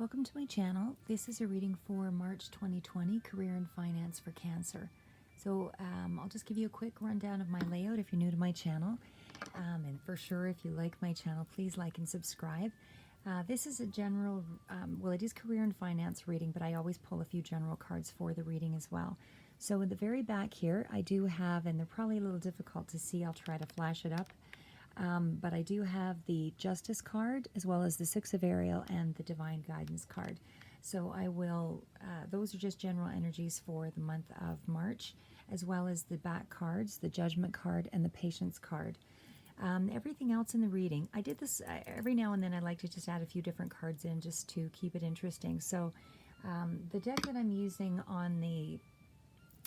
Welcome to my channel. This is a reading for March 2020, Career and Finance for Cancer. So I'll just give you a quick rundown of my layout if you're new to my channel. And for sure, if you like my channel, please like and subscribe. This is a general, well, it is career and finance reading, but I always pull a few general cards for the reading as well. So in the very back here, I do have, and they're probably a little difficult to see, I'll try to flash it up. But I do have the Justice card as well as the Six of Ariel and the Divine Guidance card. So I will, those are just general energies for the month of March, as well as the back cards, the Judgment card and the Patience card. Everything else in the reading, I did this every now and then. I like to just add a few different cards in just to keep it interesting. So the deck that I'm using on the,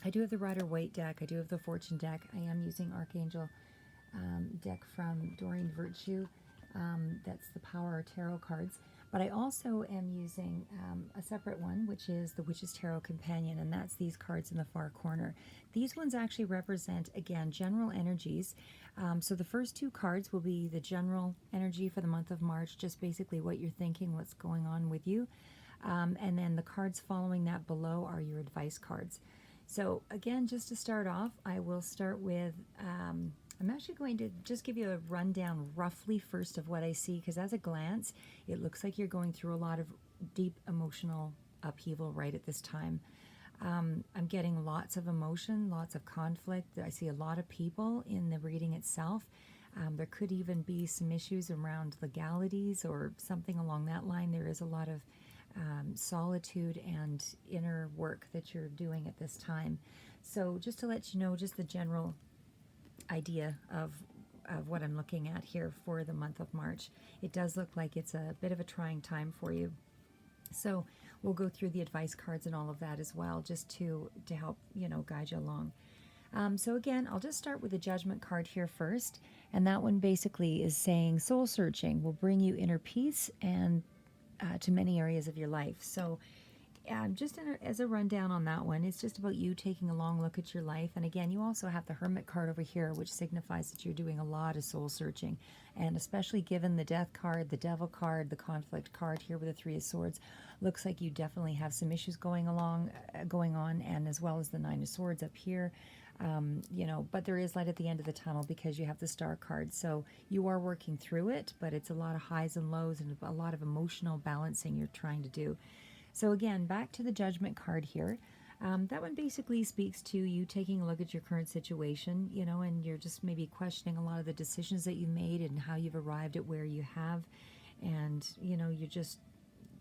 I do have the Rider-Waite deck, I do have the Fortune deck, I am using Archangel deck from Doreen Virtue. That's the Power Tarot cards. But I also am using a separate one, which is the Witch's Tarot Companion, and that's these cards in the far corner. These ones actually represent, again, general energies. So the first two cards will be the general energy for the month of March, just basically what you're thinking, what's going on with you. And then the cards following that below are your advice cards. So again, just to start off, I will start with I'm actually going to just give you a rundown roughly first of what I see, because as a glance, it looks like you're going through a lot of deep emotional upheaval right at this time. I'm getting lots of emotion, lots of conflict. I see a lot of people in the reading itself. There could even be some issues around legalities or something along that line. There is a lot of solitude and inner work that you're doing at this time. So just to let you know, just the general idea of what I'm looking at here for the month of March. It does look like it's a bit of a trying time for you. So we'll go through the advice cards and all of that as well, just to help, guide you along. So again, I'll just start with the Judgment card here first. And that one basically is saying soul searching will bring you inner peace and to many areas of your life. So just as a rundown on that one, it's just about you taking a long look at your life. And again, you also have the Hermit card over here, which signifies that you're doing a lot of soul searching. And especially given the Death card, the Devil card, the Conflict card here with the Three of Swords, looks like you definitely have some issues going on, and as well as the Nine of Swords up here. But there is light at the end of the tunnel because you have the Star card. So you are working through it, but it's a lot of highs and lows and a lot of emotional balancing you're trying to do. So again, back to the Judgment card here. That one basically speaks to you taking a look at your current situation, and you're just maybe questioning a lot of the decisions that you made and how you've arrived at where you have. And, you're just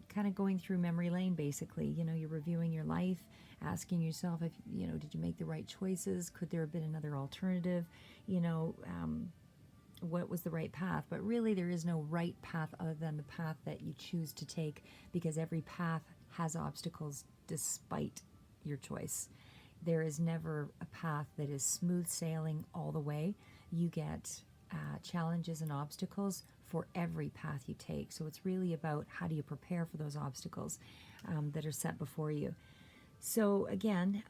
kind of going through memory lane, basically. You're reviewing your life, asking yourself if, did you make the right choices? Could there have been another alternative? What was the right path? But really, there is no right path other than the path that you choose to take, because every path has obstacles despite your choice. There is never a path that is smooth sailing all the way. You get challenges and obstacles for every path you take. So it's really about how do you prepare for those obstacles that are set before you. So again,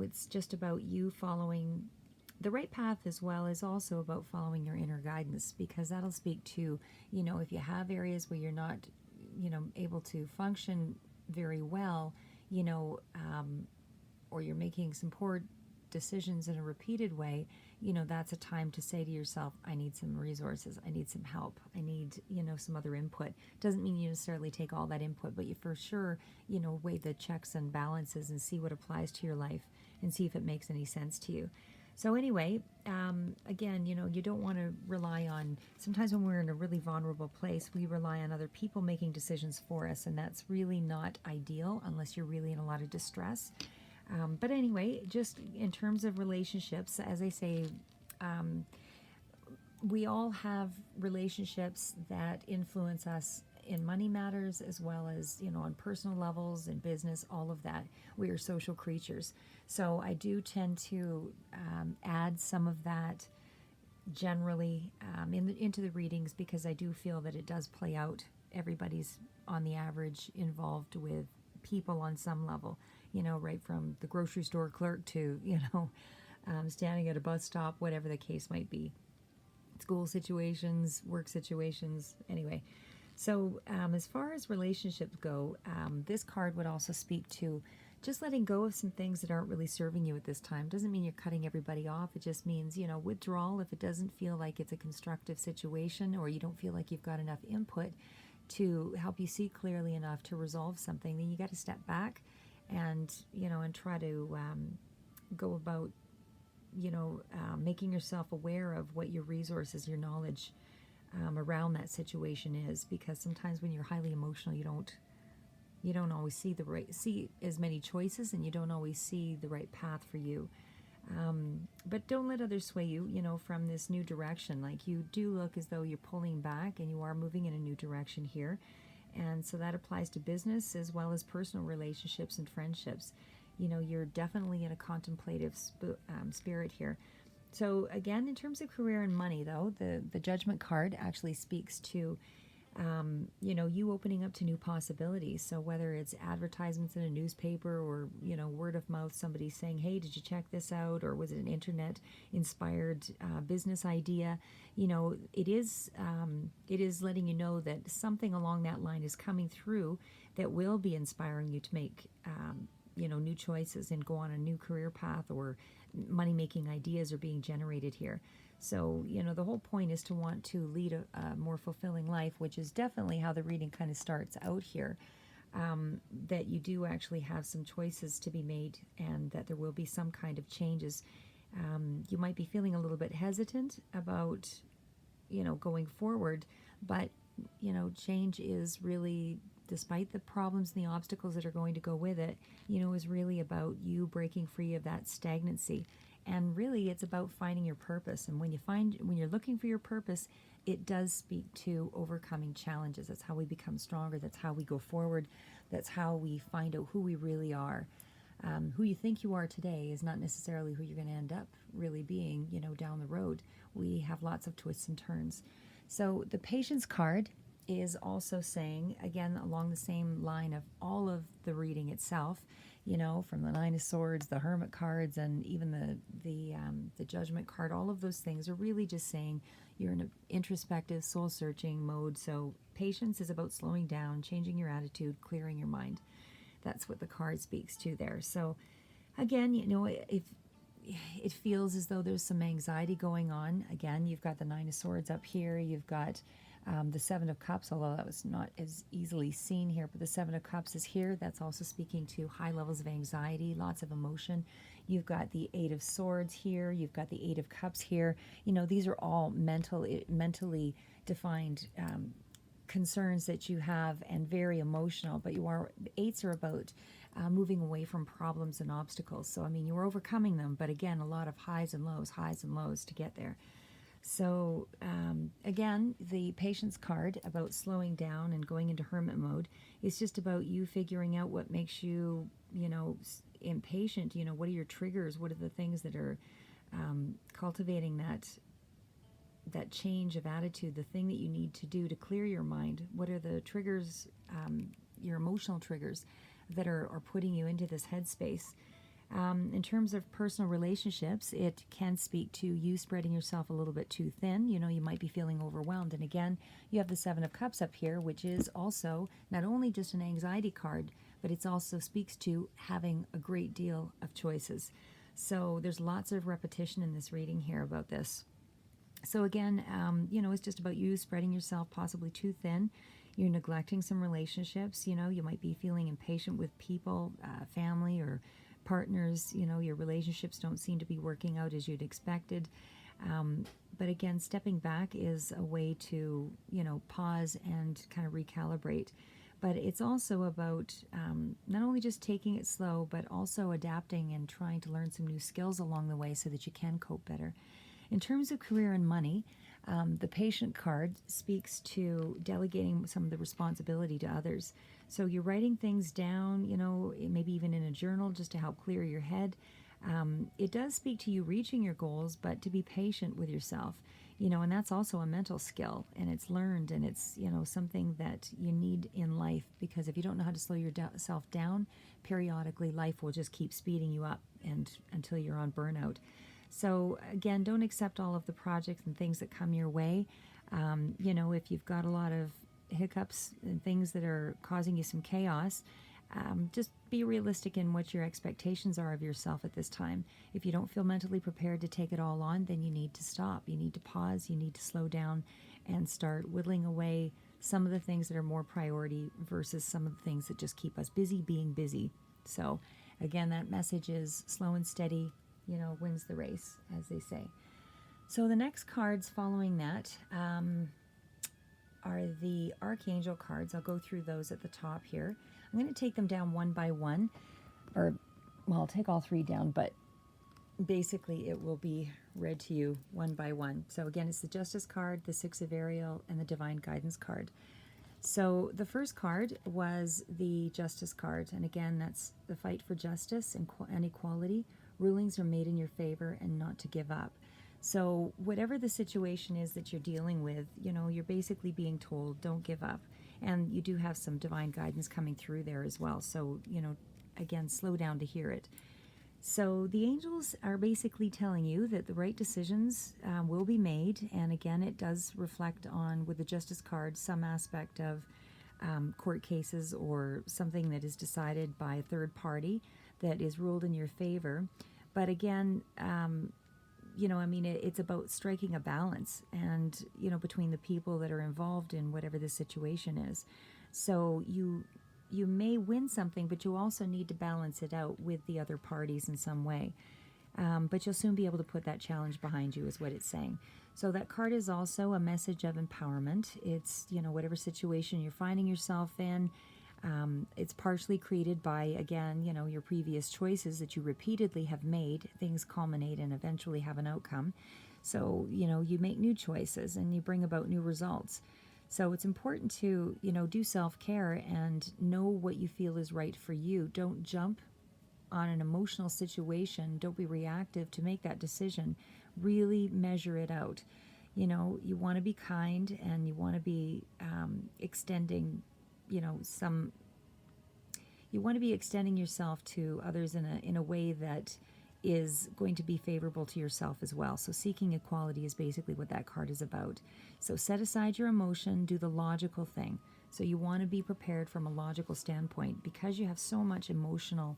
it's just about you following the right path, as well as also about following your inner guidance, because that'll speak to, if you have areas where you're not, able to function very well, or you're making some poor decisions in a repeated way, that's a time to say to yourself, I need some resources, I need some help, I need, some other input. Doesn't mean you necessarily take all that input, but you for sure, weigh the checks and balances and see what applies to your life and see if it makes any sense to you. So anyway, again, you don't want to rely on, sometimes when we're in a really vulnerable place, we rely on other people making decisions for us, and that's really not ideal unless you're really in a lot of distress. But anyway, just in terms of relationships, as I say, we all have relationships that influence us in money matters, as well as, on personal levels, in business, all of that. We are social creatures. So I do tend to add some of that generally into the readings, because I do feel that it does play out. Everybody's on the average involved with people on some level, right from the grocery store clerk to, standing at a bus stop, whatever the case might be. School situations, work situations, anyway. So, as far as relationships go, this card would also speak to just letting go of some things that aren't really serving you at this time. Doesn't mean you're cutting everybody off. It just means, withdrawal if it doesn't feel like it's a constructive situation, or you don't feel like you've got enough input to help you see clearly enough to resolve something. Then you got to step back and, and try to go about, making yourself aware of what your resources, your knowledge around that situation is, because sometimes when you're highly emotional, you don't always see as many choices, and you don't always see the right path for you. But don't let others sway you, from this new direction. Like, you do look as though you're pulling back and you are moving in a new direction here. And so that applies to business as well as personal relationships and friendships. You're definitely in a contemplative spirit here. So again, in terms of career and money, though, the Judgment card actually speaks to, you opening up to new possibilities. So whether it's advertisements in a newspaper, or, word of mouth, somebody saying, hey, did you check this out? Or was it an internet inspired business idea? It is letting you know that something along that line is coming through that will be inspiring you to make, new choices and go on a new career path, or money-making ideas are being generated here. So, the whole point is to want to lead a more fulfilling life, which is definitely how the reading kind of starts out here, that you do actually have some choices to be made, and that there will be some kind of changes. You might be feeling a little bit hesitant about, going forward, but, change is really, despite the problems and the obstacles that are going to go with it, is really about you breaking free of that stagnancy. And really, it's about finding your purpose. And when you're looking for your purpose, it does speak to overcoming challenges. That's how we become stronger. That's how we go forward. That's how we find out who we really are. Who you think you are today is not necessarily who you're going to end up really being, down the road. We have lots of twists and turns. So the Patience card is also saying, again, along the same line of all of the reading itself, from the Nine of Swords, the Hermit cards, and even the Judgment card, all of those things are really just saying you're in an introspective, soul-searching mode. So patience is about slowing down, changing your attitude, clearing your mind. That's what the card speaks to there. So again, if it feels as though there's some anxiety going on, again, you've got the Nine of Swords up here, you've got the Seven of Cups, although that was not as easily seen here, but the Seven of Cups is here. That's also speaking to high levels of anxiety, lots of emotion. You've got the Eight of Swords here. You've got the Eight of Cups here. These are all mentally defined concerns that you have, and very emotional. But eights are about moving away from problems and obstacles. So, you're overcoming them, but again, a lot of highs and lows to get there. So again, the Patience card about slowing down and going into hermit mode is just about you figuring out what makes you, impatient. What are your triggers? What are the things that are cultivating that change of attitude, the thing that you need to do to clear your mind? What are the triggers, your emotional triggers that are putting you into this headspace? In terms of personal relationships, it can speak to you spreading yourself a little bit too thin. You might be feeling overwhelmed. And again, you have the Seven of Cups up here, which is also not only just an anxiety card, but it also speaks to having a great deal of choices. So there's lots of repetition in this reading here about this. So again, it's just about you spreading yourself possibly too thin. You're neglecting some relationships. You might be feeling impatient with people, family, or partners. Your relationships don't seem to be working out as you'd expected. But again, stepping back is a way to, pause and kind of recalibrate. But it's also about not only just taking it slow, but also adapting and trying to learn some new skills along the way so that you can cope better. In terms of career and money, the Patient card speaks to delegating some of the responsibility to others. So you're writing things down, maybe even in a journal, just to help clear your head. It does speak to you reaching your goals, but to be patient with yourself, and that's also a mental skill, and it's learned, and it's, something that you need in life, because if you don't know how to slow yourself down, periodically life will just keep speeding you up and until you're on burnout. So again, don't accept all of the projects and things that come your way. If you've got a lot of hiccups and things that are causing you some chaos, just be realistic in what your expectations are of yourself at this time. If you don't feel mentally prepared to take it all on, then you need to stop. You need to pause. You need to slow down and start whittling away some of the things that are more priority versus some of the things that just keep us busy being busy. So again, that message is slow and steady, wins the race, as they say. So the next cards following that are the Archangel cards. I'll go through those at the top here. I'm going to take them down one by one, I'll take all three down, but basically it will be read to you one by one. So again, it's the Justice card, the Six of Ariel, and the Divine Guidance card. So the first card was the Justice card, and again, that's the fight for justice and equality. Rulings are made in your favor and not to give up. So whatever the situation is that you're dealing with, you're basically being told, don't give up. And you do have some divine guidance coming through there as well. So, again, slow down to hear it. So the angels are basically telling you that the right decisions will be made. And again, it does reflect on, with the Justice card, some aspect of court cases or something that is decided by a third party that is ruled in your favor. But again, it's about striking a balance and, between the people that are involved in whatever the situation is. So you may win something, but you also need to balance it out with the other parties in some way. But you'll soon be able to put that challenge behind you, is what it's saying. So that card is also a message of empowerment. It's, whatever situation you're finding yourself in, it's partially created by, again, your previous choices that you repeatedly have made. Things culminate and eventually have an outcome. So, you make new choices and you bring about new results. So it's important to, do self-care and know what you feel is right for you. Don't jump on an emotional situation. Don't be reactive to make that decision. Really measure it out. You want to be kind and you want to be extending you want to be extending yourself to others in a way that is going to be favorable to yourself as well. So seeking equality is basically what that card is about. So set aside your emotion, do the logical thing. So you want to be prepared from a logical standpoint because you have so many emotional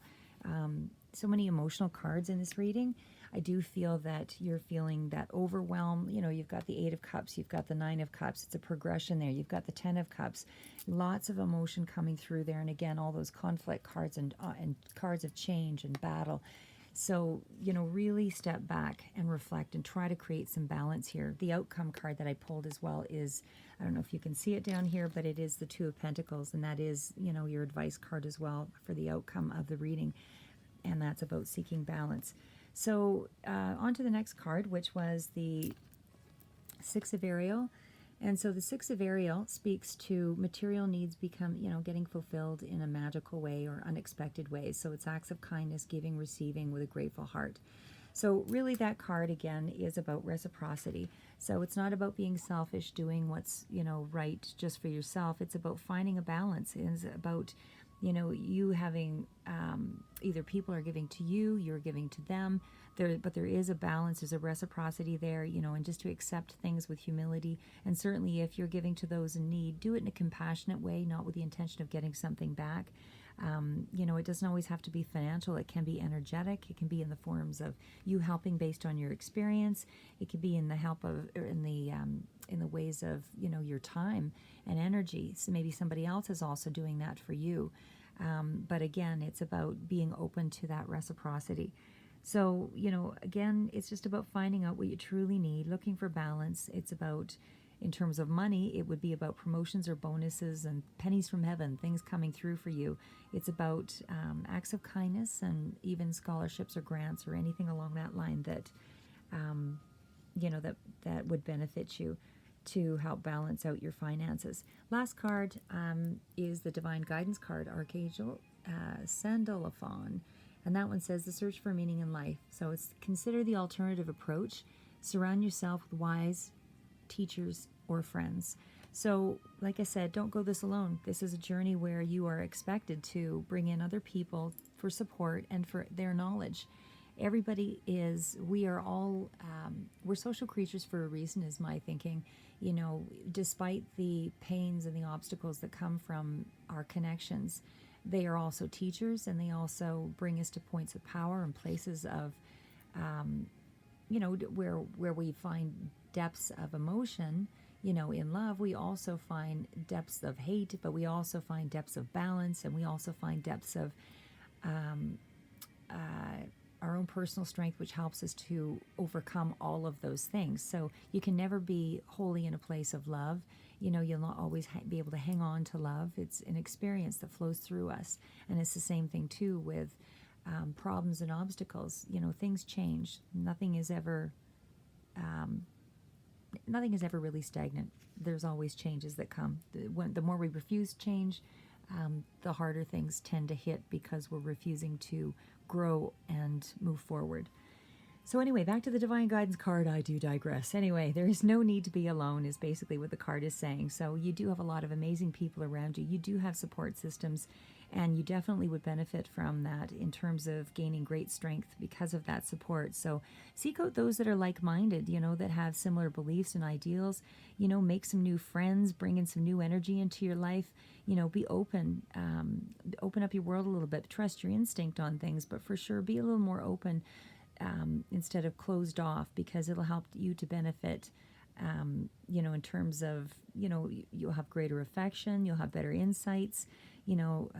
cards in this reading. I do feel that you're feeling that overwhelm. You've got the Eight of Cups, you've got the Nine of Cups. It's a progression there. You've got the Ten of Cups. Lots of emotion coming through there. And again, all those conflict cards and cards of change and battle. So, really step back and reflect and try to create some balance here. The outcome card that I pulled as well is, I don't know if you can see it down here, but it is the Two of Pentacles. And that is, your advice card as well for the outcome of the reading. And that's about seeking balance. So on to the next card, which was the Six of Ariel. And so the Six of Ariel speaks to material needs getting fulfilled in a magical way or unexpected ways. So it's acts of kindness, giving, receiving with a grateful heart. So really that card, again, is about reciprocity. So it's not about being selfish, doing what's, right just for yourself. It's about finding a balance. It's about you having either people are giving to you, you're giving to them, but there is a balance, there's a reciprocity there, and just to accept things with humility. And certainly if you're giving to those in need, do it in a compassionate way, not with the intention of getting something back. It doesn't always have to be financial. It can be energetic. It can be in the forms of you helping based on your experience. It can be in the help of, or in the ways of, your time and energy. So maybe somebody else is also doing that for you. But again, it's about being open to that reciprocity. So, again, it's just about finding out what you truly need, looking for balance. It's about, in terms of money, it would be about promotions or bonuses and pennies from heaven, things coming through for you. It's about acts of kindness and even scholarships or grants or anything along that line that, that would benefit you to help balance out your finances. Last card is the Divine Guidance card, Archangel Sandalphon. And that one says the search for meaning in life. So it's consider the alternative approach. Surround yourself with wise teachers or friends. So, like I said, don't go this alone. This is a journey where you are expected to bring in other people for support and for their knowledge. we are all, we're social creatures for a reason, is my thinking. You know, despite the pains and the obstacles that come from our connections, they are also teachers, and they also bring us to points of power and places of, where we find depths of emotion. You know, in love, we also find depths of hate, but we also find depths of balance, and we also find depths of our own personal strength, which helps us to overcome all of those things. So you can never be wholly in a place of love. You know, you'll not always be able to hang on to love. It's an experience that flows through us. And it's the same thing, too, with problems and obstacles. You know, things change. Nothing is ever really stagnant. There's always changes that come. The more we refuse change, the harder things tend to hit, because we're refusing to grow and move forward. So anyway, back to the Divine Guidance card. I do digress. Anyway, there is no need to be alone, is basically what the card is saying. So you do have a lot of amazing people around you. You do have support systems, and you definitely would benefit from that in terms of gaining great strength because of that support. So seek out those that are like-minded, you know, that have similar beliefs and ideals. You know, make some new friends, bring in some new energy into your life. You know, be open, open up your world a little bit. Trust your instinct on things, but for sure be a little more open instead of closed off, because it'll help you to benefit, you know, in terms of, you know, you'll have greater affection, you'll have better insights, you know,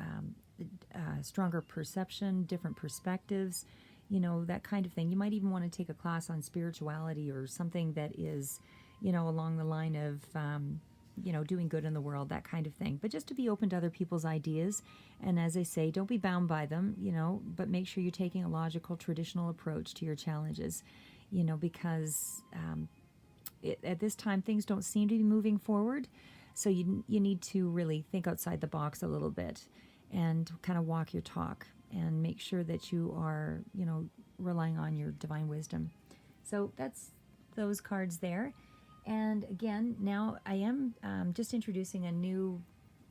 stronger perception, different perspectives, you know, that kind of thing. You might even want to take a class on spirituality or something that is, you know, along the line of, you know, doing good in the world, that kind of thing. But just to be open to other people's ideas. And as I say, don't be bound by them, you know, but make sure you're taking a logical, traditional approach to your challenges, you know, because at this time, things don't seem to be moving forward. So you need to really think outside the box a little bit and kind of walk your talk and make sure that you are, you know, relying on your divine wisdom. So that's those cards there. And again, now I am just introducing a new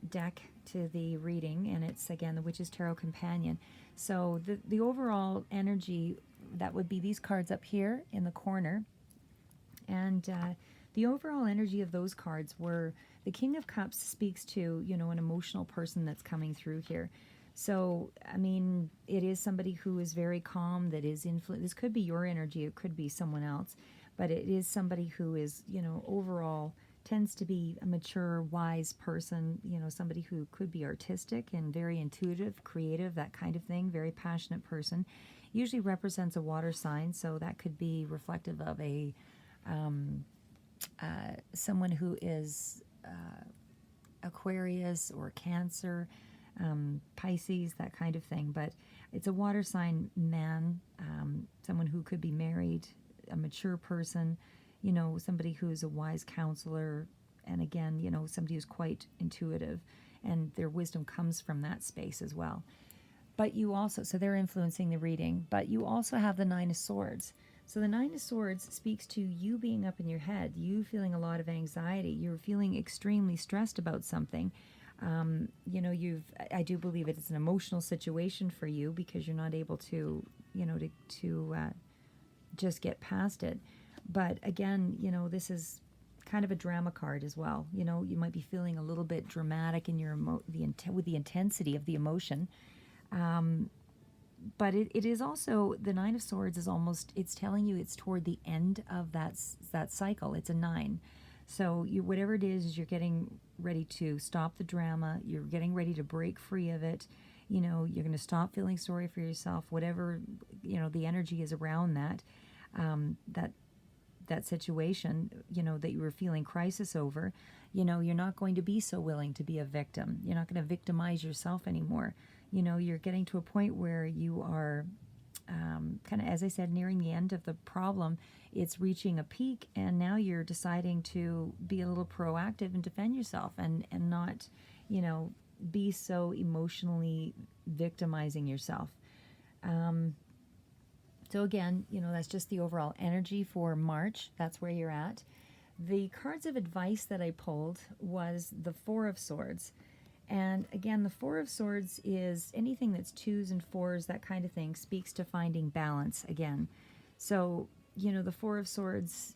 deck to the reading, and it's, again, the Witch's Tarot Companion. So the overall energy, that would be these cards up here in the corner. And the overall energy of those cards were, the King of Cups speaks to, you know, an emotional person that's coming through here. So, I mean, it is somebody who is very calm, that is influenced. This could be your energy, it could be someone else. But it is somebody who is, you know, overall tends to be a mature, wise person, you know, somebody who could be artistic and very intuitive, creative, that kind of thing, very passionate person. Usually represents a water sign, so that could be reflective of a someone who is Aquarius or Cancer, Pisces, that kind of thing. But it's a water sign man, someone who could be married, a mature person, you know, somebody who's a wise counselor, and again, you know, somebody who's quite intuitive, and their wisdom comes from that space as well. But you also, so they're influencing the reading, but you also have the Nine of Swords. So the Nine of Swords speaks to you being up in your head, you feeling a lot of anxiety, you're feeling extremely stressed about something. You know, I do believe it is an emotional situation for you, because you're not able to, you know, to just get past it. But again, you know, this is kind of a drama card as well. You know, you might be feeling a little bit dramatic in your with the intensity of the emotion. But it is also, the Nine of Swords is almost, it's telling you it's toward the end of that cycle. It's a 9. So whatever it is, you're getting ready to stop the drama. You're getting ready to break free of it. You know, you're going to stop feeling sorry for yourself, whatever, you know, the energy is around that, that situation, you know, that you were feeling crisis over. You know, you're not going to be so willing to be a victim. You're not going to victimize yourself anymore. You know, you're getting to a point where you are kind of, as I said, nearing the end of the problem. It's reaching a peak, and now you're deciding to be a little proactive and defend yourself, and not, you know, be so emotionally victimizing yourself. So again, you know, that's just the overall energy for March. That's where you're at. The cards of advice that I pulled was the Four of Swords. And again, the Four of Swords is anything that's twos and fours, that kind of thing, speaks to finding balance again. So, the Four of Swords,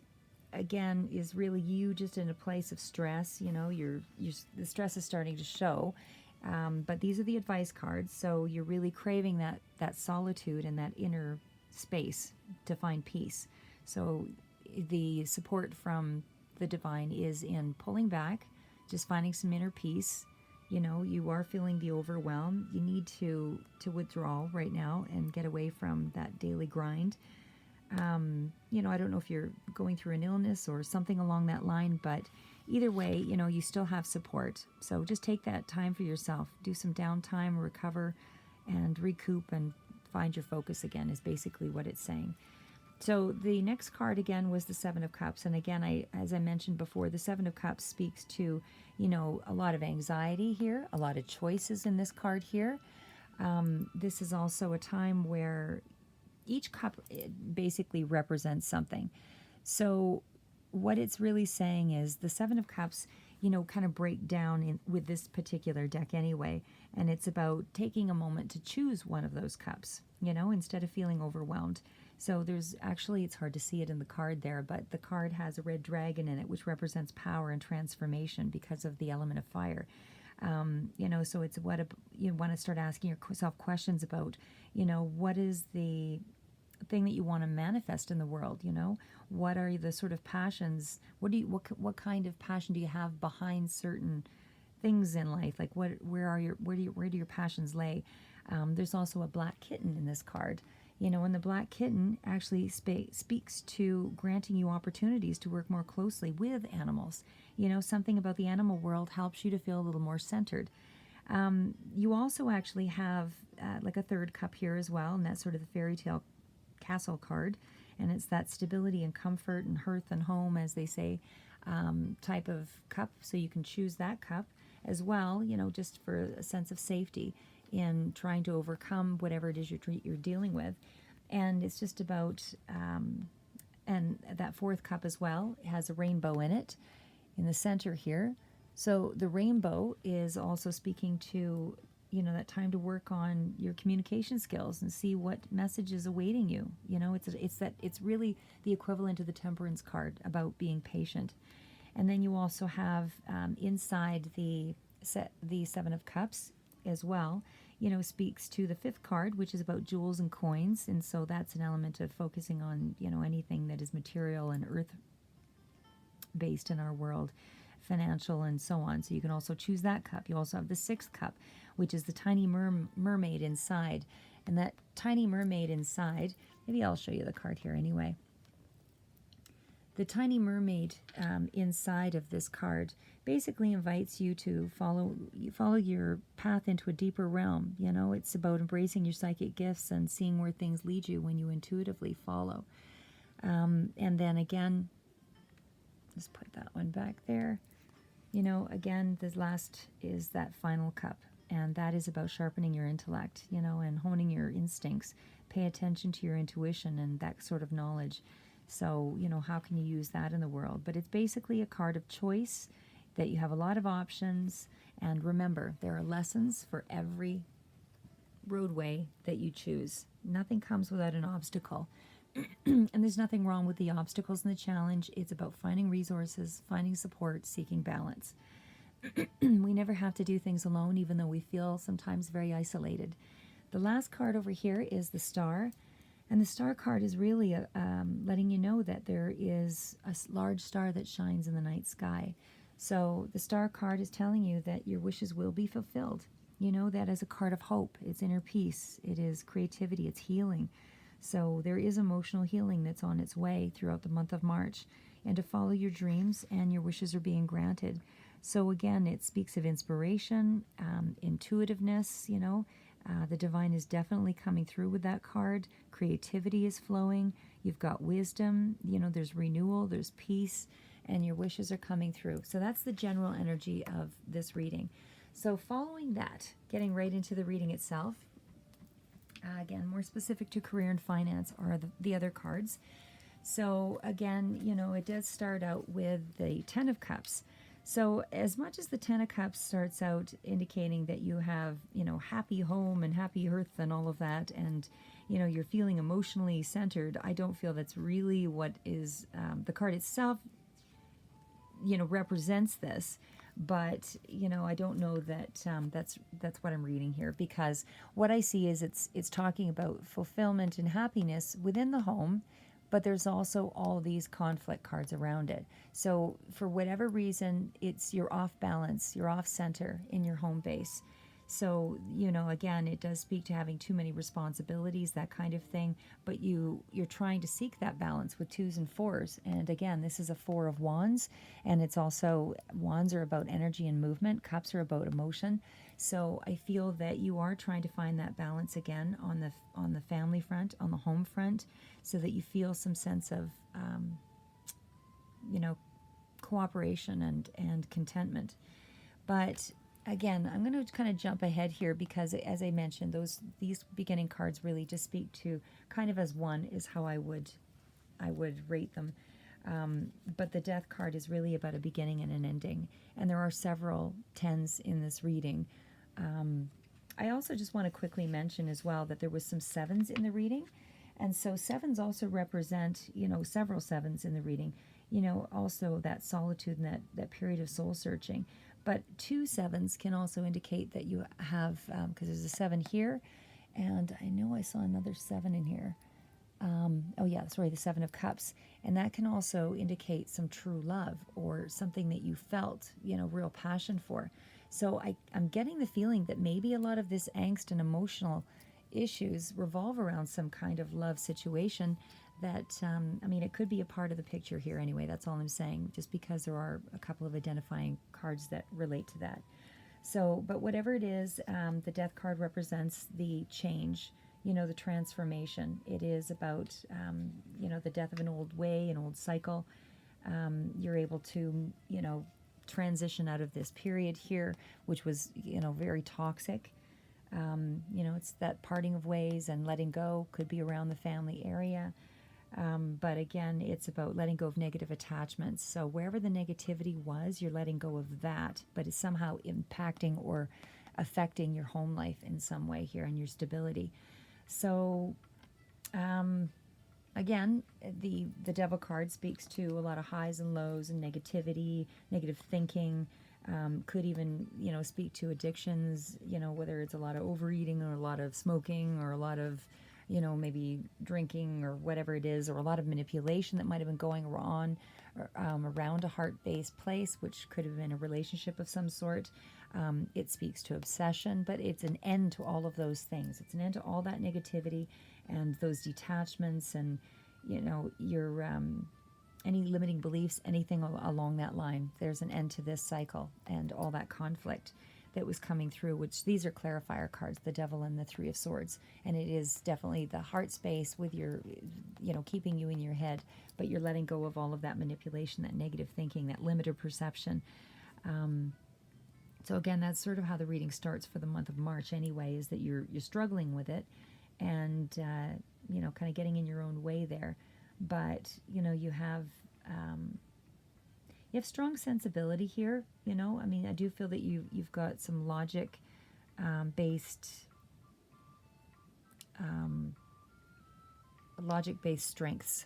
again, is really you just in a place of stress. The stress is starting to show. But these are the advice cards, so you're really craving that solitude and that inner space to find peace. So the support from the divine is in pulling back, just finding some inner peace. You are feeling the overwhelm. You need to withdraw right now and get away from that daily grind. I don't know if you're going through an illness or something along that line, but either way, you still have support. So just take that time for yourself. Do some downtime, recover, and recoup and find your focus again is basically what it's saying. So the next card again was the Seven of Cups. And again, as I mentioned before, the Seven of Cups speaks to, a lot of anxiety here, a lot of choices in this card here. This is also a time where each cup basically represents something. So what it's really saying is the Seven of Cups, kind of break down with this particular deck anyway. And it's about taking a moment to choose one of those cups, instead of feeling overwhelmed. So it's hard to see it in the card there, but the card has a red dragon in it, which represents power and transformation because of the element of fire. So it's you want to start asking yourself questions about, what is the thing that you want to manifest in the world? What are the sort of passions? What kind of passion do you have behind certain things in life? Like where do your passions lay? There's also a black kitten in this card. And the black kitten actually speaks to granting you opportunities to work more closely with animals. Something about the animal world helps you to feel a little more centered. You also actually have like a third cup here as well, and that's sort of the fairy tale castle card. And it's that stability and comfort and hearth and home, as they say, type of cup. So you can choose that cup as well, just for a sense of safety in trying to overcome whatever it is you're dealing with. And it's just about, and that fourth cup as well has a rainbow in it in the center here. So the rainbow is also speaking to, that time to work on your communication skills and see what message is awaiting you. It's really the equivalent of the Temperance card about being patient. And then you also have inside the Seven of Cups as well, speaks to the fifth card, which is about jewels and coins. And so that's an element of focusing on, anything that is material and earth based in our world, financial and so on. So you can also choose that cup. You also have the sixth cup, which is the tiny mermaid inside. And that tiny mermaid inside, maybe I'll show you the card here anyway. The tiny mermaid inside of this card basically invites you to follow your path into a deeper realm. It's about embracing your psychic gifts and seeing where things lead you when you intuitively follow. And then again, let's put that one back there. Again, this last is that final cup, and that is about sharpening your intellect, and honing your instincts. Pay attention to your intuition and that sort of knowledge. So, how can you use that in the world? But it's basically a card of choice, that you have a lot of options. And remember, there are lessons for every roadway that you choose. Nothing comes without an obstacle. And there's nothing wrong with the obstacles and the challenge. It's about finding resources, finding support, seeking balance. We never have to do things alone, even though we feel sometimes very isolated. The last card over here is the Star. And the Star card is really letting you know that there is a large star that shines in the night sky. So the Star card is telling you that your wishes will be fulfilled. That as a card of hope. It's inner peace. It is creativity. It's healing. So there is emotional healing that's on its way throughout the month of March. And to follow your dreams, and your wishes are being granted. So again, it speaks of inspiration, intuitiveness, the divine is definitely coming through with that card. Creativity is flowing. You've got wisdom. There's renewal, there's peace, and your wishes are coming through. So that's the general energy of this reading. So following that, getting right into the reading itself, again, more specific to career and finance are the other cards. So again, it does start out with the Ten of Cups. So as much as the Ten of Cups starts out indicating that you have, happy home and happy hearth and all of that, and, you're feeling emotionally centered, I don't feel that's really what is, the card itself, represents this. But, I don't know that that's what I'm reading here, because what I see is it's talking about fulfillment and happiness within the home, but there's also all these conflict cards around it. So for whatever reason, you're off balance, you're off center in your home base. So, again, it does speak to having too many responsibilities, that kind of thing, but you're trying to seek that balance with twos and fours. And again, this is a Four of Wands, and it's also, wands are about energy and movement, cups are about emotion. So I feel that you are trying to find that balance again on the family front, on the home front, so that you feel some sense of, cooperation and contentment. But again, I'm going to kind of jump ahead here, because as I mentioned, these beginning cards really just speak to kind of as one is how I would rate them. But the Death card is really about a beginning and an ending, and there are several tens in this reading. I also just want to quickly mention as well that there was some sevens in the reading, and so sevens also represent, several sevens in the reading, also that solitude and that period of soul searching. But 2 sevens can also indicate that you have, because there's a 7 here, and I know I saw another 7 in here. The 7 of Cups. And that can also indicate some true love or something that you felt, real passion for. So I'm getting the feeling that maybe a lot of this angst and emotional issues revolve around some kind of love situation that, it could be a part of the picture here anyway. That's all I'm saying, just because there are a couple of identifying cards that relate to that. So, but whatever it is, the Death card represents the change, the transformation. It is about, the death of an old way, an old cycle. You're able to, transition out of this period here, which was, very toxic. It's that parting of ways and letting go, could be around the family area. But again, it's about letting go of negative attachments. So wherever the negativity was, you're letting go of that, but it's somehow impacting or affecting your home life in some way here and your stability. So, again, the Devil card speaks to a lot of highs and lows and negativity, negative thinking. Could even, speak to addictions, whether it's a lot of overeating or a lot of smoking or a lot of, maybe drinking or whatever it is, or a lot of manipulation that might have been going on around a heart-based place, which could have been a relationship of some sort. It speaks to obsession, but it's an end to all of those things. It's an end to all that negativity and those detachments and, your any limiting beliefs, anything along that line. There's an end to this cycle and all that conflict that was coming through, which these are clarifier cards, the Devil and the Three of Swords. And it is definitely the heart space with your, keeping you in your head, but you're letting go of all of that manipulation, that negative thinking, that limited perception. So again, that's sort of how the reading starts for the month of March anyway, is that you're struggling with it and, kind of getting in your own way there. But, you have strong sensibility here, I do feel that you've got some logic based strengths.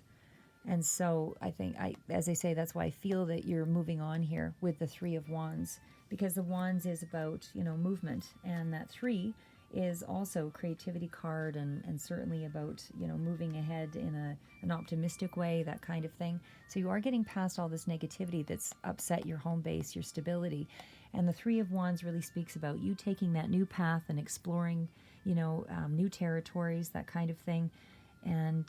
And so I think, as I say, that's why I feel that you're moving on here with the Three of Wands, because the Wands is about, movement, and that 3 is also creativity card and certainly about, moving ahead in an optimistic way, that kind of thing. So you are getting past all this negativity that's upset your home base, your stability. And the Three of Wands really speaks about you taking that new path and exploring, new territories, that kind of thing. And,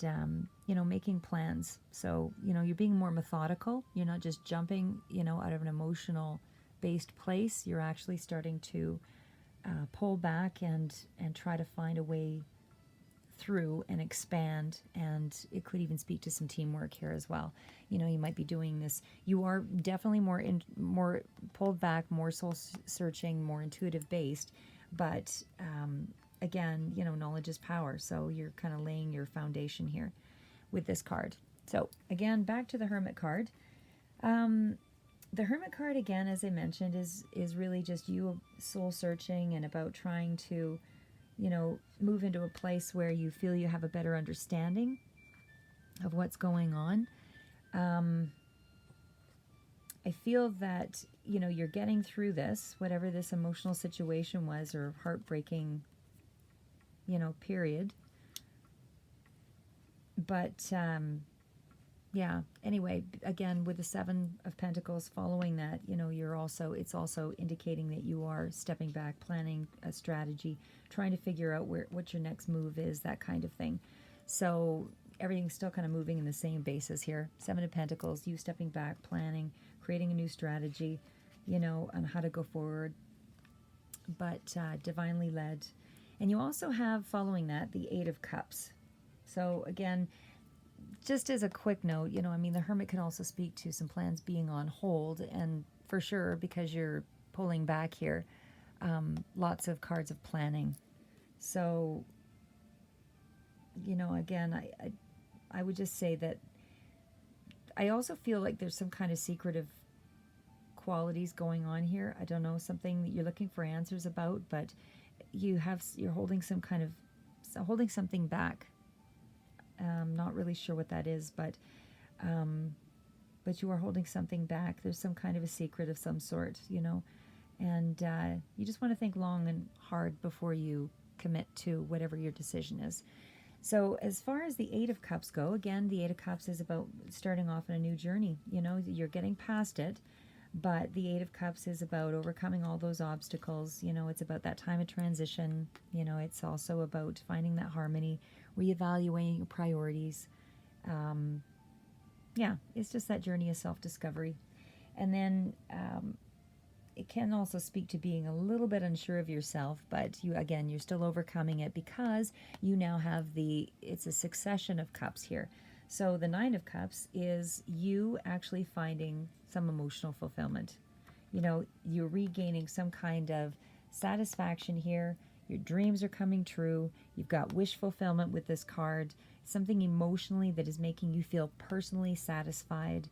making plans. So, you're being more methodical. You're not just jumping, out of an emotional based place. You're actually starting to pull back and try to find a way through and expand. And it could even speak to some teamwork here as well. You might be doing this. You are definitely more pulled back, more soul searching, more intuitive based. But again, knowledge is power. So you're kind of laying your foundation here with this card. So again, back to the Hermit card. The Hermit card, again, as I mentioned, is really just you soul searching and about trying to, move into a place where you feel you have a better understanding of what's going on. I feel that, you're getting through this, whatever this emotional situation was or heartbreaking, period. But, yeah, anyway, again, with the Seven of Pentacles following that, it's also indicating that you are stepping back, planning a strategy, trying to figure out what your next move is, that kind of thing. So everything's still kind of moving in the same basis here. Seven of Pentacles, you stepping back, planning, creating a new strategy, on how to go forward, but divinely led. And you also have, following that, the Eight of Cups. So again, just as a quick note, the Hermit can also speak to some plans being on hold, and for sure, because you're pulling back here, lots of cards of planning. So, again, I would just say that I also feel like there's some kind of secretive qualities going on here. I don't know, something that you're looking for answers about, but you're holding holding something back. Not really sure what that is, but you are holding something back. There's some kind of a secret of some sort, and you just want to think long and hard before you commit to whatever your decision is. So as far as the Eight of Cups go, again, the Eight of Cups is about starting off on a new journey. You're getting past it, but the Eight of Cups is about overcoming all those obstacles. It's about that time of transition. It's also about finding that harmony, reevaluating your priorities. Yeah, it's just that journey of self-discovery. And then it can also speak to being a little bit unsure of yourself, but you're still overcoming it because you now have it's a succession of cups here. So the Nine of Cups is you actually finding some emotional fulfillment. You're regaining some kind of satisfaction here. Your dreams are coming true. You've got wish fulfillment with this card, something emotionally that is making you feel personally satisfied.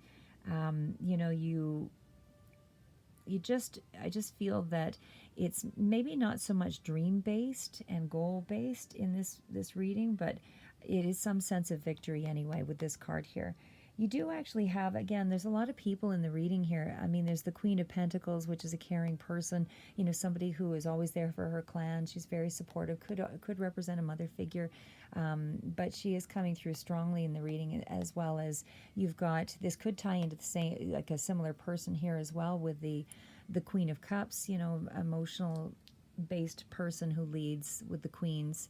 I just feel that it's maybe not so much dream-based and goal-based in this reading, but it is some sense of victory anyway with this card here. You do actually have, again, there's a lot of people in the reading here. There's the Queen of Pentacles, which is a caring person, somebody who is always there for her clan. She's very supportive, could represent a mother figure, but she is coming through strongly in the reading, as well as you've got, this could tie into the same, like a similar person here as well with the Queen of Cups, emotional-based person who leads with the Queens.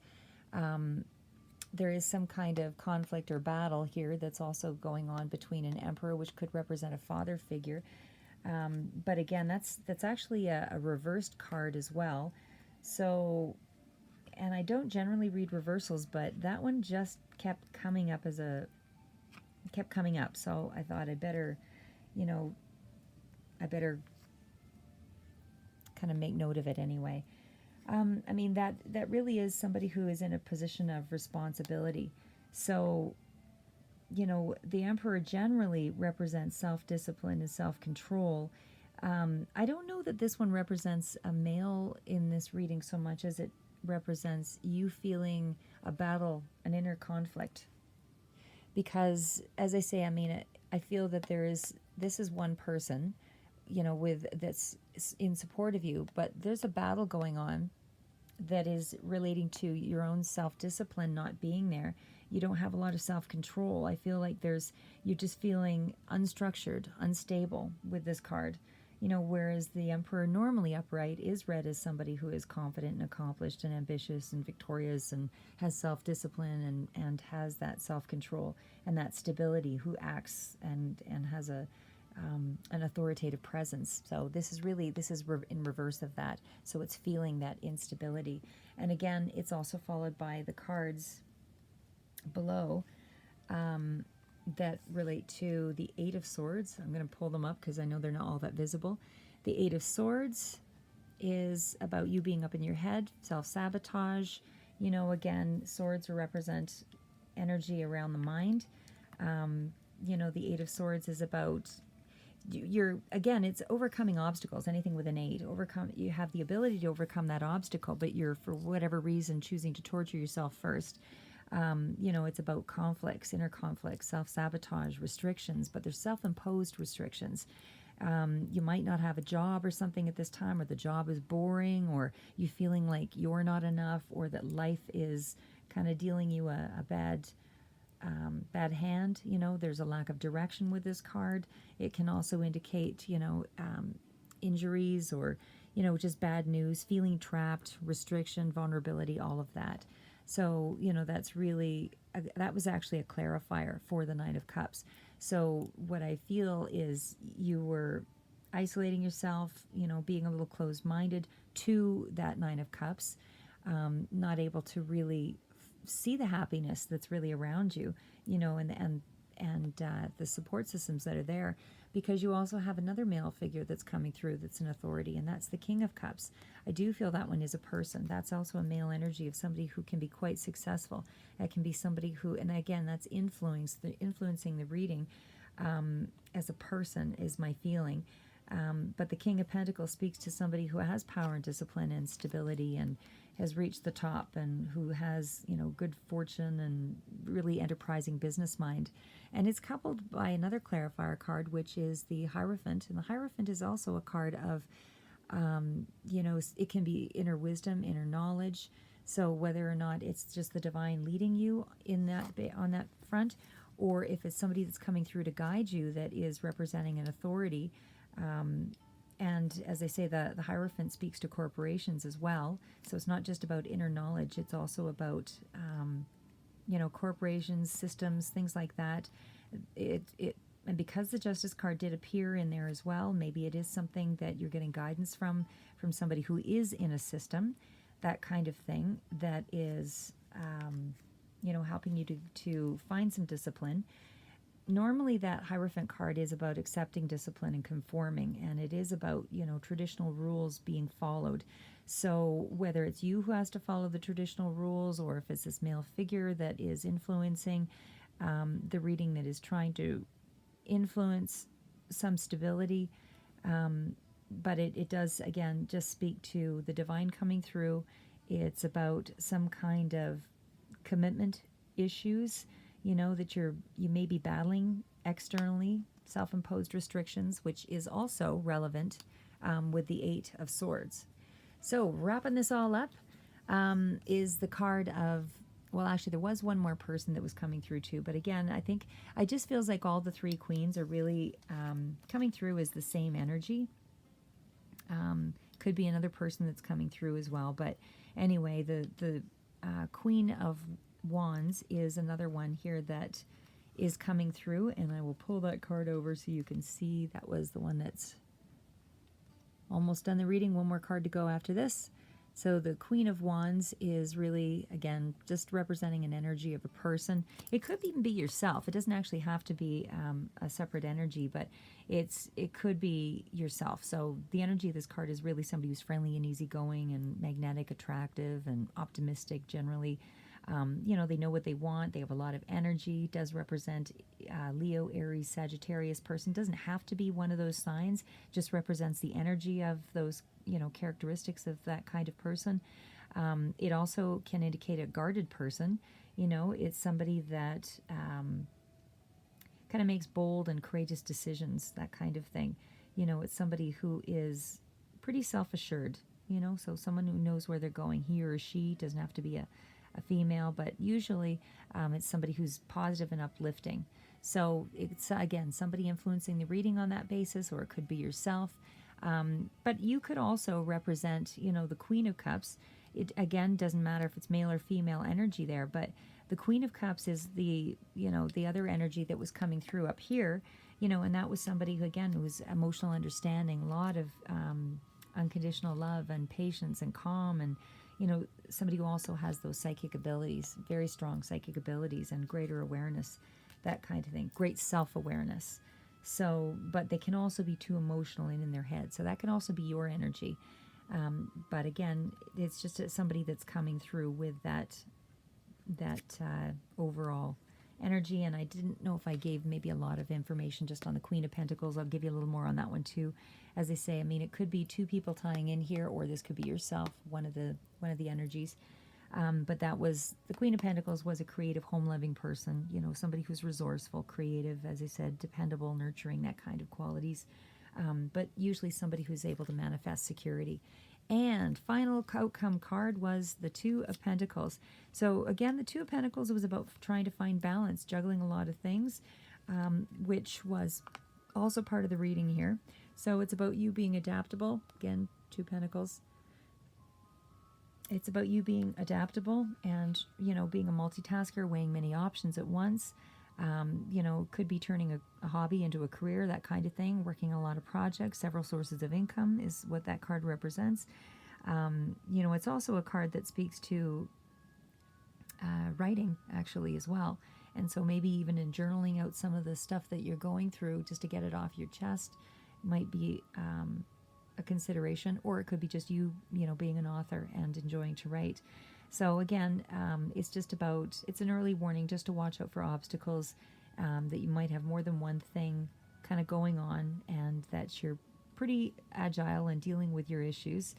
There is some kind of conflict or battle here that's also going on between an emperor, which could represent a father figure. But again, that's actually a reversed card as well. So, and I don't generally read reversals, but that one just kept coming up So I thought I better kind of make note of it anyway. That really is somebody who is in a position of responsibility. So, the Emperor generally represents self-discipline and self-control. I don't know that this one represents a male in this reading so much as it represents you feeling a battle, an inner conflict. Because, as I say, I feel that this is one person, that's in support of you, but there's a battle going on that is relating to your own self-discipline not being there. You don't have a lot of self-control. I feel like you're just feeling unstructured, unstable with this card. Whereas the Emperor, normally upright, is read as somebody who is confident and accomplished and ambitious and victorious and has self-discipline and has that self-control and that stability, who acts and has an authoritative presence. So this is in reverse of that. So it's feeling that instability. And again, it's also followed by the cards below that relate to the Eight of Swords. I'm going to pull them up because I know they're not all that visible. The Eight of Swords is about you being up in your head, self-sabotage. Again, swords represent energy around the mind. The Eight of Swords is about you're, again, it's overcoming obstacles. Anything with an 8, overcome, you have the ability to overcome that obstacle, but you're, for whatever reason, choosing to torture yourself first. It's about conflicts, inner conflicts, self-sabotage, restrictions, but they're self-imposed restrictions. You might not have a job or something at this time, or the job is boring, or you feeling like you're not enough, or that life is kind of dealing you a bad hand. There's a lack of direction with this card. It can also indicate, injuries, or, just bad news, feeling trapped, restriction, vulnerability, all of that. So, that's really, that was actually a clarifier for the Nine of Cups. So what I feel is you were isolating yourself, being a little closed-minded to that Nine of Cups, not able to really see the happiness that's really around you, and the support systems that are there, because you also have another male figure that's coming through that's an authority, and that's the King of Cups. I do feel that one is a person. That's also a male energy of somebody who can be quite successful. That can be somebody who, and again, that's influencing the reading as a person, is my feeling. But the King of Pentacles speaks to somebody who has power and discipline and stability, and has reached the top, and who has, good fortune and really enterprising business mind. And it's coupled by another clarifier card, which is the Hierophant. And the Hierophant is also a card of, it can be inner wisdom, inner knowledge. So whether or not it's just the divine leading you in that, on that front, or if it's somebody that's coming through to guide you that is representing an authority. And as I say, the Hierophant speaks to corporations as well. So it's not just about inner knowledge. It's also about, corporations, systems, things like that. And because the Justice card did appear in there as well, maybe it is something that you're getting guidance from somebody who is in a system, that kind of thing, that is, helping you to find some discipline. Normally that Hierophant card is about accepting discipline and conforming, and it is about, traditional rules being followed. So whether it's you who has to follow the traditional rules, or if it's this male figure that is influencing the reading, that is trying to influence some stability, but it does, again, just speak to the divine coming through. It's about some kind of commitment issues, that you may be battling externally, self-imposed restrictions, which is also relevant with the Eight of Swords. So wrapping this all up is the card of, well, actually there was one more person that was coming through too, but again, I think it just feels like all the three queens are really coming through as the same energy. Could be another person that's coming through as well, but anyway, the Queen of Wands is another one here that is coming through, and I will pull that card over so you can see. That was the one that's almost done the reading. One more card to go after this. So the Queen of Wands is really, again, just representing an energy of a person. It could even be yourself. It doesn't actually have to be a separate energy, but it could be yourself. So the energy of this card is really somebody who's friendly and easygoing and magnetic, attractive, and optimistic generally. They know what they want. They have a lot of energy. Does represent Leo, Aries, Sagittarius person. Doesn't have to be one of those signs. Just represents the energy of those, characteristics of that kind of person. It also can indicate a guarded person. It's somebody that kind of makes bold and courageous decisions, that kind of thing. It's somebody who is pretty self-assured, so someone who knows where they're going. He or she doesn't have to be a female, but usually it's somebody who's positive and uplifting. So it's, again, somebody influencing the reading on that basis, or it could be yourself. But you could also represent, the Queen of Cups. It, again, doesn't matter if it's male or female energy there, but the Queen of Cups is the other energy that was coming through up here, and that was somebody who, again, was emotional understanding, a lot of unconditional love and patience and calm, and somebody who also has those psychic abilities, very strong psychic abilities and greater awareness, that kind of thing, great self-awareness. So, but they can also be too emotional and in their head. So that can also be your energy. But again, it's just somebody that's coming through with that overall energy, and I didn't know if I gave maybe a lot of information just on the Queen of Pentacles. I'll give you a little more on that one too. As I say, I mean, it could be two people tying in here, or this could be yourself, one of the energies. But that was, the Queen of Pentacles was a creative, home-loving person, you know, somebody who's resourceful, creative, as I said, dependable, nurturing, that kind of qualities. But usually somebody who's able to manifest security. And final outcome card was the Two of Pentacles. So again, the Two of Pentacles was about trying to find balance, juggling a lot of things, which was also part of the reading here. So it's about you being adaptable. Again, Two Pentacles. It's about you being adaptable and, you know, being a multitasker, weighing many options at once. You know, could be turning a hobby into a career, that kind of thing, working a lot of projects, several sources of income is what that card represents. You know, it's also a card that speaks to writing, actually, as well. And so maybe even in journaling out some of the stuff that you're going through just to get it off your chest might be a consideration, or it could be just you know, being an author and enjoying to write. So again, it's just about, it's an early warning just to watch out for obstacles, that you might have more than one thing kind of going on, and that you're pretty agile in dealing with your issues.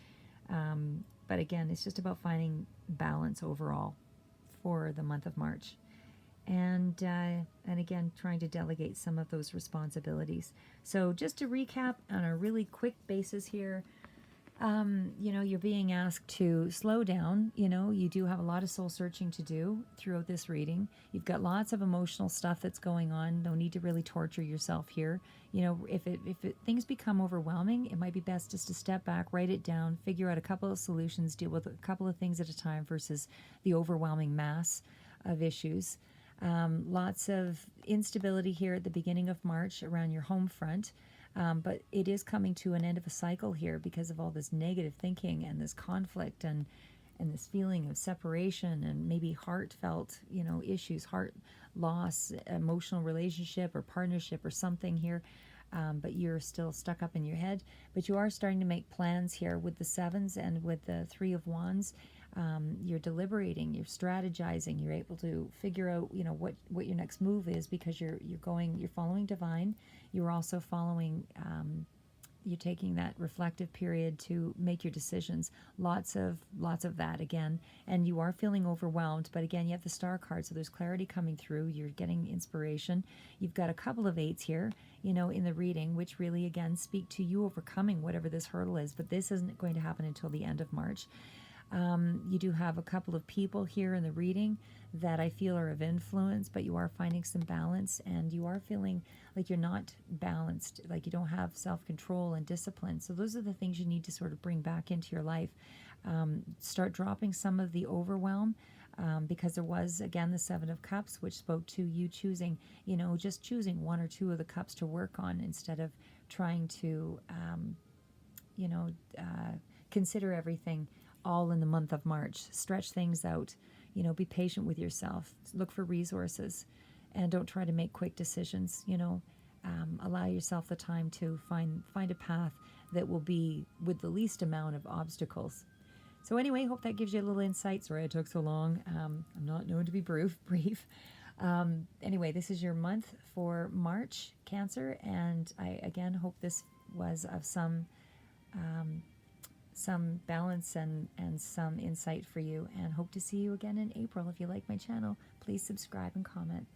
But again, it's just about finding balance overall for the month of March. And again, trying to delegate some of those responsibilities. So just to recap on a really quick basis here, you know, you're being asked to slow down. You know, you do have a lot of soul searching to do throughout this reading. You've got lots of emotional stuff that's going on. No need to really torture yourself here. You know, if things become overwhelming, it might be best just to step back, write it down, figure out a couple of solutions, deal with a couple of things at a time versus the overwhelming mass of issues. Lots of instability here at the beginning of March around your home front. But it is coming to an end of a cycle here because of all this negative thinking and this conflict and this feeling of separation and maybe heartfelt, you know, issues, heart loss, emotional relationship or partnership or something here. But you're still stuck up in your head. But you are starting to make plans here with the sevens and with the Three of Wands. You're deliberating, you're strategizing, you're able to figure out, you know, what your next move is, because you're following divine. You're also following, you're taking that reflective period to make your decisions. Lots of that again, and you are feeling overwhelmed. But again, you have the Star card, so there's clarity coming through. You're getting inspiration. You've got a couple of eights here, you know, in the reading, which really again speak to you overcoming whatever this hurdle is. But this isn't going to happen until the end of March. You do have a couple of people here in the reading that I feel are of influence, but you are finding some balance, and you are feeling like you're not balanced, like you don't have self-control and discipline. So those are the things you need to sort of bring back into your life. Start dropping some of the overwhelm, because there was, again, the Seven of Cups, which spoke to you choosing, you know, just choosing one or two of the cups to work on instead of trying to, you know, consider everything all in the month of March. Stretch things out, you know, be patient with yourself, look for resources, and don't try to make quick decisions, you know. Allow yourself the time to find a path that will be with the least amount of obstacles. So anyway, hope that gives you a little insight. Sorry it took so long. I'm not known to be brief. Anyway, this is your month for March, Cancer, and I again hope this was of some balance and some insight for you, and hope to see you again in April. If you like my channel, please subscribe and comment.